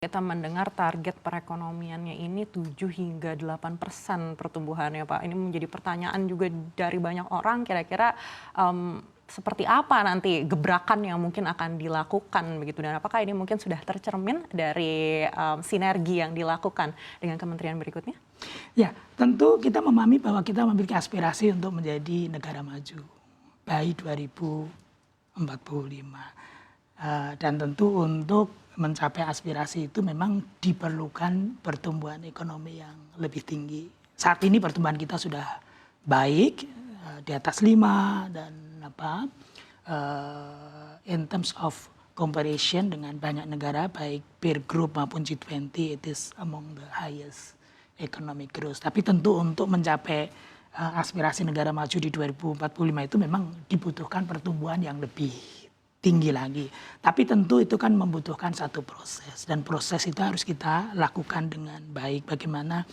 Kita mendengar target perekonomiannya ini 7 hingga 8% pertumbuhannya, Pak. Ini menjadi pertanyaan juga dari banyak orang, kira-kira seperti apa nanti gebrakan yang mungkin akan dilakukan begitu, dan apakah ini mungkin sudah tercermin dari sinergi yang dilakukan dengan kementerian berikutnya? Ya, tentu kita memahami bahwa kita memiliki aspirasi untuk menjadi negara maju by 2045. Dan tentu untuk mencapai aspirasi itu memang diperlukan pertumbuhan ekonomi yang lebih tinggi. Saat ini pertumbuhan kita sudah baik, di atas 5, dan in terms of comparison dengan banyak negara baik peer group maupun G20, it is among the highest economic growth. Tapi tentu untuk mencapai aspirasi negara maju di 2045 itu memang dibutuhkan pertumbuhan yang lebih tinggi lagi. Tapi tentu itu kan membutuhkan satu proses, dan proses itu harus kita lakukan dengan baik. Bagaimana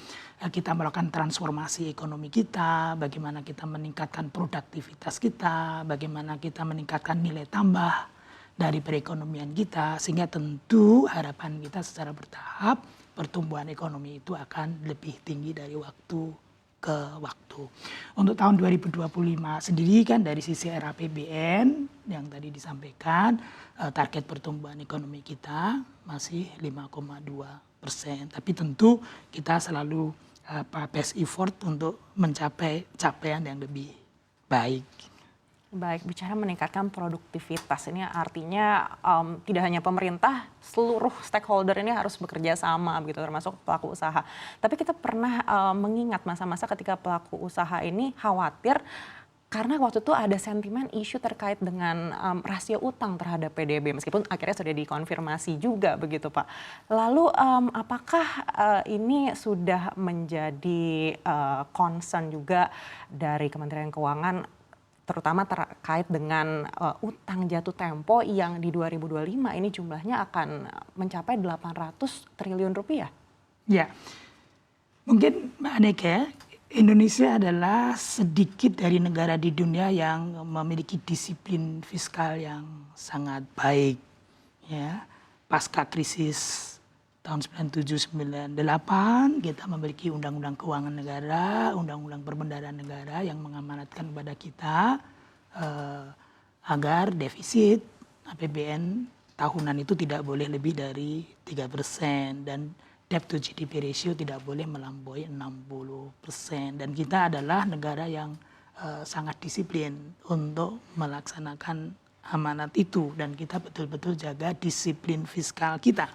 kita melakukan transformasi ekonomi kita, bagaimana kita meningkatkan produktivitas kita, bagaimana kita meningkatkan nilai tambah dari perekonomian kita, sehingga tentu harapan kita secara bertahap pertumbuhan ekonomi itu akan lebih tinggi dari waktu ke waktu. Untuk tahun 2025 sendiri kan dari sisi RAPBN yang tadi disampaikan, target pertumbuhan ekonomi kita masih 5,2%. Tapi tentu kita selalu best effort untuk mencapai capaian yang lebih baik. Baik, bicara meningkatkan produktivitas, ini artinya tidak hanya pemerintah, seluruh stakeholder ini harus bekerja sama, begitu, termasuk pelaku usaha. Tapi kita pernah mengingat masa-masa ketika pelaku usaha ini khawatir karena waktu itu ada sentimen isu terkait dengan rasio utang terhadap PDB, meskipun akhirnya sudah dikonfirmasi juga, begitu Pak. Lalu apakah ini sudah menjadi concern juga dari Kementerian Keuangan, terutama terkait dengan utang jatuh tempo yang di 2025 ini jumlahnya akan mencapai 800 triliun rupiah? Ya, mungkin Mbak Aneka, Indonesia adalah sedikit dari negara di dunia yang memiliki disiplin fiskal yang sangat baik. Ya, pasca krisis tahun 97-98 kita memiliki undang-undang keuangan negara, undang-undang perbendaharaan negara yang mengamanatkan kepada kita agar defisit APBN tahunan itu tidak boleh lebih dari 3%, dan debt to GDP ratio tidak boleh melampaui 60%. Dan kita adalah negara yang sangat disiplin untuk melaksanakan amanat itu, dan kita betul-betul jaga disiplin fiskal kita.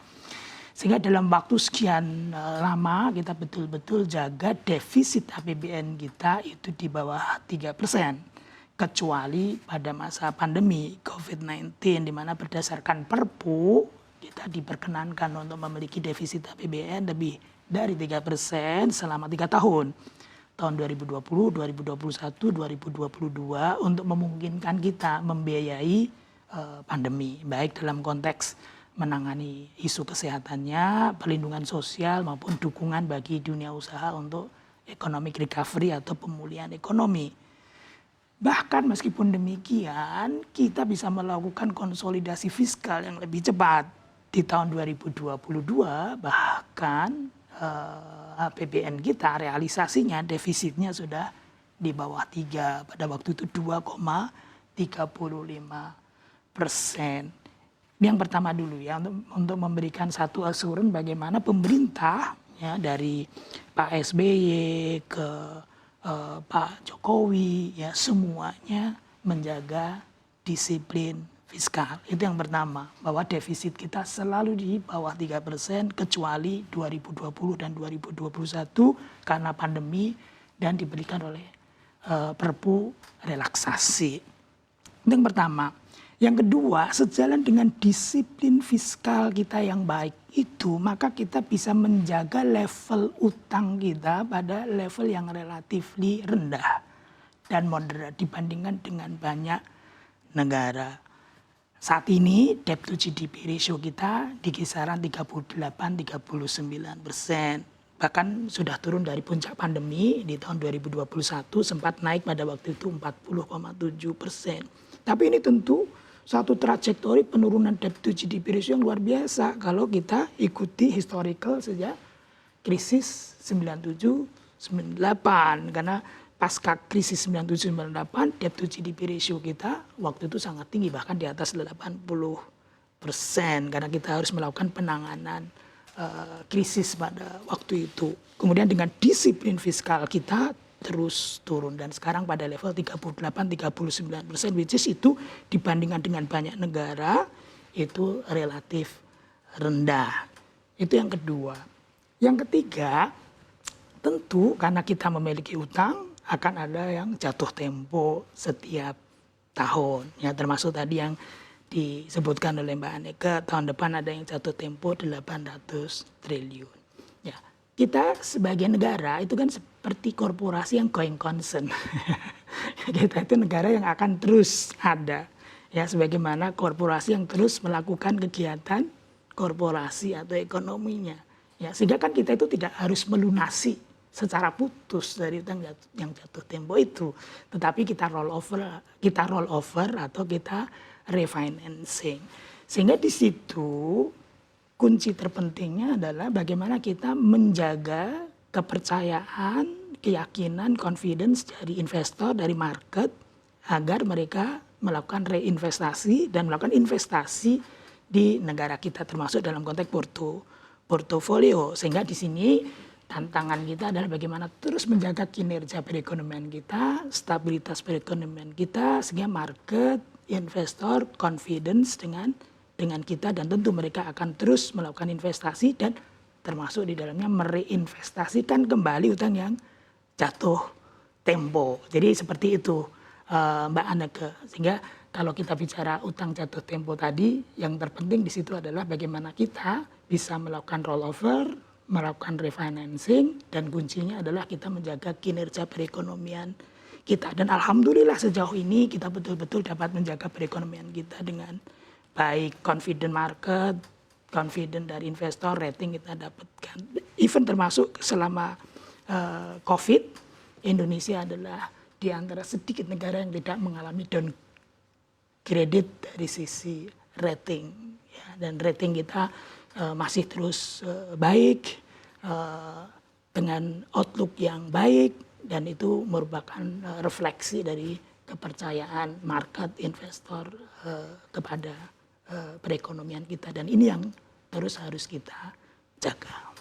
Sehingga dalam waktu sekian lama kita betul-betul jaga defisit APBN kita itu di bawah 3%. Kecuali pada masa pandemi COVID-19, di mana berdasarkan Perpu kita diperkenankan untuk memiliki defisit APBN lebih dari 3% selama 3 tahun. Tahun 2020, 2021, 2022 untuk memungkinkan kita membiayai pandemi, baik dalam konteks menangani isu kesehatannya, perlindungan sosial, maupun dukungan bagi dunia usaha untuk economic recovery atau pemulihan ekonomi. Bahkan meskipun demikian, kita bisa melakukan konsolidasi fiskal yang lebih cepat. Di tahun 2022, bahkan APBN kita, realisasinya, defisitnya sudah di bawah 3, pada waktu itu 2,35%. Ini yang pertama dulu ya, untuk memberikan satu assurance bagaimana pemerintah ya, dari Pak SBY ke Pak Jokowi ya, semuanya menjaga disiplin fiskal. Itu yang pertama, bahwa defisit kita selalu di bawah 3% kecuali 2020 dan 2021 karena pandemi dan diberikan oleh Perpu relaksasi. Itu yang pertama. Yang kedua, sejalan dengan disiplin fiskal kita yang baik itu, maka kita bisa menjaga level utang kita pada level yang relatifly rendah dan moderat dibandingkan dengan banyak negara. Saat ini debt to GDP ratio kita di kisaran 38-39%. Bahkan sudah turun dari puncak pandemi di tahun 2021, sempat naik pada waktu itu 40,7%. Tapi ini tentu satu trajektori penurunan debt to GDP ratio yang luar biasa kalau kita ikuti historical sejak krisis 97-98, karena pasca krisis 97-98 debt to GDP ratio kita waktu itu sangat tinggi, bahkan di atas 80%, karena kita harus melakukan penanganan krisis pada waktu itu. Kemudian dengan disiplin fiskal kita terus turun dan sekarang pada level 38-39%, which is itu dibandingkan dengan banyak negara itu relatif rendah. Itu yang kedua. Yang ketiga, tentu karena kita memiliki utang akan ada yang jatuh tempo setiap tahun. Ya, termasuk tadi yang disebutkan oleh Mbak Aneka, tahun depan ada yang jatuh tempo 800 triliun. Ya, kita sebagai negara itu kan seperti korporasi yang going concern. Kita itu negara yang akan terus ada. Ya, sebagaimana korporasi yang terus melakukan kegiatan korporasi atau ekonominya. Ya, sehingga kan kita itu tidak harus melunasi secara putus dari utang yang jatuh tempo itu, tetapi kita roll over atau kita refinancing. Sehingga di situ kunci terpentingnya adalah bagaimana kita menjaga kepercayaan, keyakinan, confidence dari investor, dari market, agar mereka melakukan reinvestasi dan melakukan investasi di negara kita, termasuk dalam konteks portofolio. Sehingga di sini tantangan kita adalah bagaimana terus menjaga kinerja perekonomian kita, stabilitas perekonomian kita, sehingga market, investor confidence dengan kita, dan tentu mereka akan terus melakukan investasi dan termasuk di dalamnya mereinvestasikan kembali utang yang jatuh tempo. Jadi seperti itu Mbak Anneke. Sehingga kalau kita bicara utang jatuh tempo tadi, yang terpenting di situ adalah bagaimana kita bisa melakukan rollover, melakukan refinancing, dan kuncinya adalah kita menjaga kinerja perekonomian kita. Dan alhamdulillah sejauh ini kita betul-betul dapat menjaga perekonomian kita dengan baik. Confident market, confident dari investor, rating kita dapatkan. Even termasuk selama COVID, Indonesia adalah di antara sedikit negara yang tidak mengalami downgraded dari sisi rating. Ya, dan rating kita masih terus baik, dengan outlook yang baik, dan itu merupakan refleksi dari kepercayaan market, investor kepada perekonomian kita, dan ini yang terus harus kita jaga.